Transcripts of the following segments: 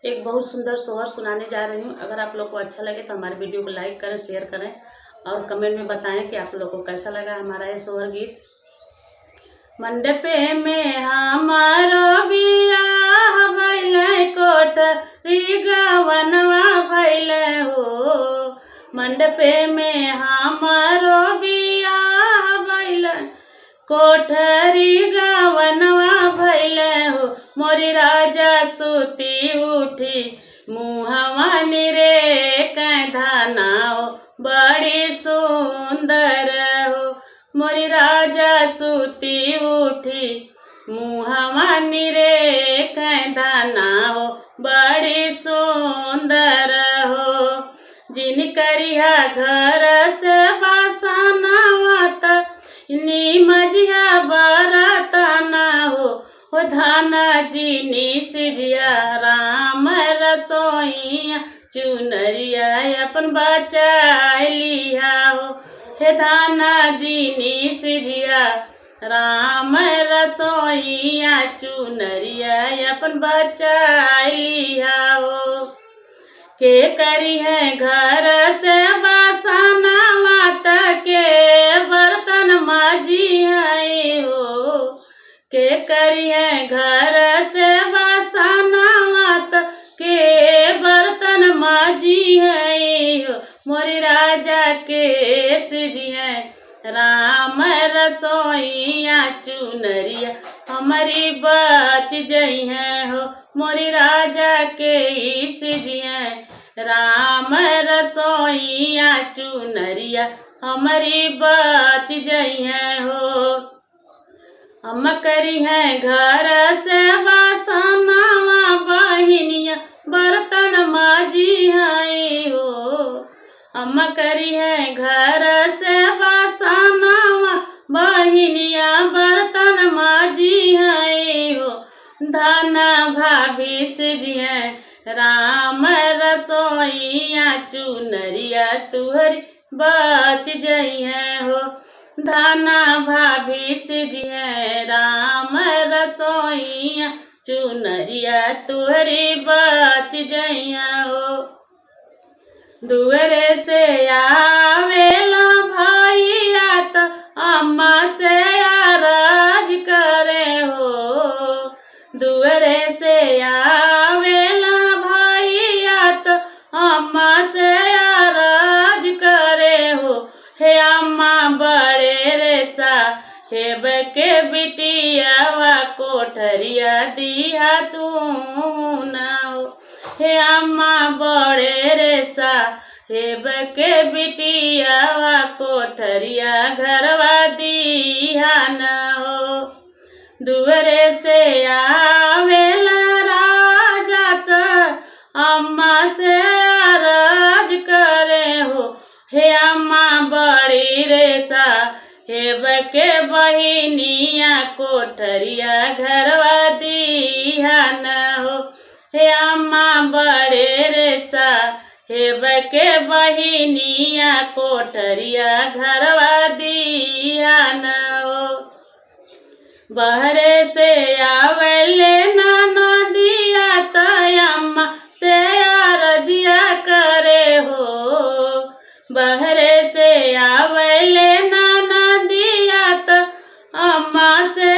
एक बहुत सुंदर सोहर सुनाने जा रही हूँ। अगर आप लोग को अच्छा लगे तो हमारे वीडियो को लाइक करें, शेयर करें और कमेंट में बताएं कि आप लोग को कैसा लगा हमारा ये सोहर गीत। मंडपे में हमारो बियाह भइले, कोठरी गवनवा भइले हो। मंडपे में हमारो बियाह भइले, कोठरी गवनवा भइले हो। मोरी राजा सुती उठी मुहवा निरे कैधाना हो, बड़ी सुंदर हो। मोरी राजा सुती उठी मुहवा निरे कैधाना हो, बड़ी सुंदर हो। जिन करिया घर से बासनावा त निमजिया बरतना हो धाना जी सिजिया राम रसोईया चुनरिया अपन बचा लिया हो। हे धाना जी सिजिया राम रसोईया चुनरिया अपन बचा लिया हो। के करी है घर से बासना माता के बर्तन माजी है हो। के करी है घर से बासना माता के बर्तन माजी है हो। मोरी राजा के सिजिया राम रसोईया चुनरिया हमारी बच जई है हो। मोरी राजा के सिजिया राम रसोईया चुनरिया हमारी बच जई है हो। हम करी है घर से बासनावा बहिनिया बर्तन माजी है हो। हम करी है घर से बासनावा बहिनिया बर्तन माजी है हो। धाना भाभी सिजिया राम रसोईया चुनरिया तुहरी बच जई है हो। धाना भाभी सिजिया राम रसोईया चुनरिया तुहरी बच जई हो। दुअरे से आवेला भैया त अम्मा से आराज करे हो। दुअरे से आवेला भैया त अम्मा से आराज करे हो। हे अम्मा बड़े रेसा हेब के बिटियावा कोठरिया दिया तू ना हो। हे अम्मा बड़े रेसा हेब के बिटियावा कोठरिया घरवा दिया न हो। दुअरे से आवेला राजा त अम्मा से राज करे हो। हे अम्मा बड़ी रेसा हेब के बहिनिया कोठरिया घरवा दिया न हो। हे अम्मा बड़े रेसा हेब के बहिनिया कोठरिया घरवा दिया न हो। बहरे से आवेले नाना दिया त अम्मा से रजिया करे हो। बहरे से आवेले नाना दिया त अम्मा से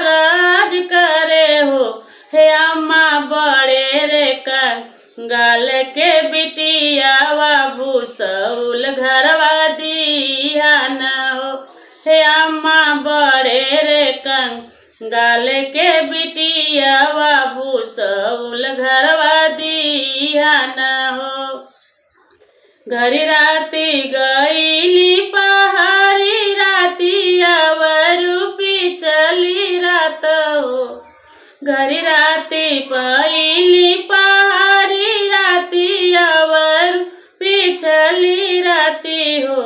राज करे हो। हे अम्मा बड़े रे गाल के बिटियावा भूसौल घरवा दिया न हो। हे अम्मा बड़े रे गाल के बिटियावा भूसौल घरवा दिया न हो। घरी राती गईली पहाड़ी राती अवरूपी चली रात हो। घरी राती पहली पहाड़ी राती अवरूपी चली राती हो।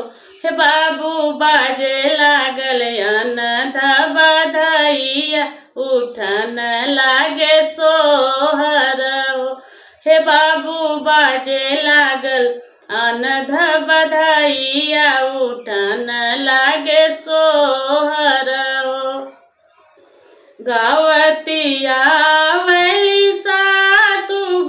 हे बाबू बाजे लागल अनधा बधाइया उठन लागे सोहर हो। हे बाबू बाजे लागल अनध बधाइया उठन लागे सोहर हो। गावतिया वैली सासु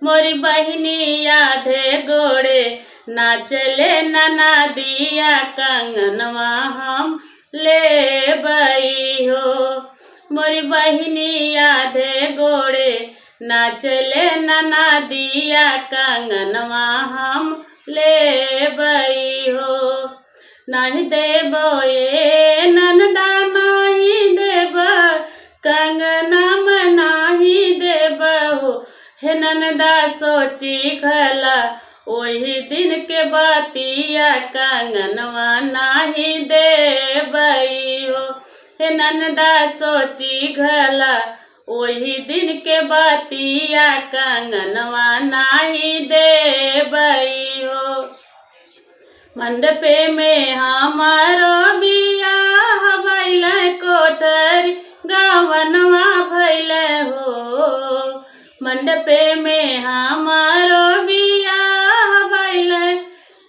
मोरी बहिनी याधे गोड़े नाचले ननदिया कंगनवा हम ले बई हो। मोरी बहिनी याधे गोड़े नाचले ननदिया कंगनवा हम ले बई हो। नहीं देबो ये ननदा नहीं देब कंगना में नहीं देब हो। हे ननदा सोची खला वही दिन के बातिया कंगनवा नहीं देबई हो। हे ननदा सोची घला वही दिन के बातिया कंगनवा नहीं देबई हो। मंडपे में हमारो बियाह भइल कोठरी गवनवा भइल हो। मंडपे में हमारो बियाह भइल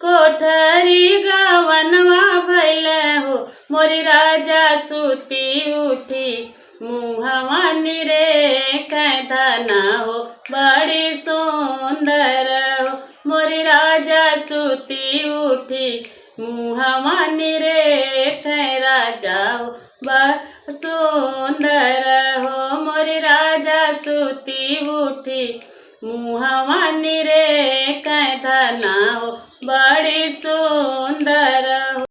कोठरी गवनवा भइल हो। मोरी राजा सुती उठी मुहवा निरेखे धना हो बड़ी सुंदर हो। मोरी राजा सुती उठी मुहवा निरेखे राजा हो बड़ सुंदर हो। मोरी राजा सुती उठी मुहवा निरे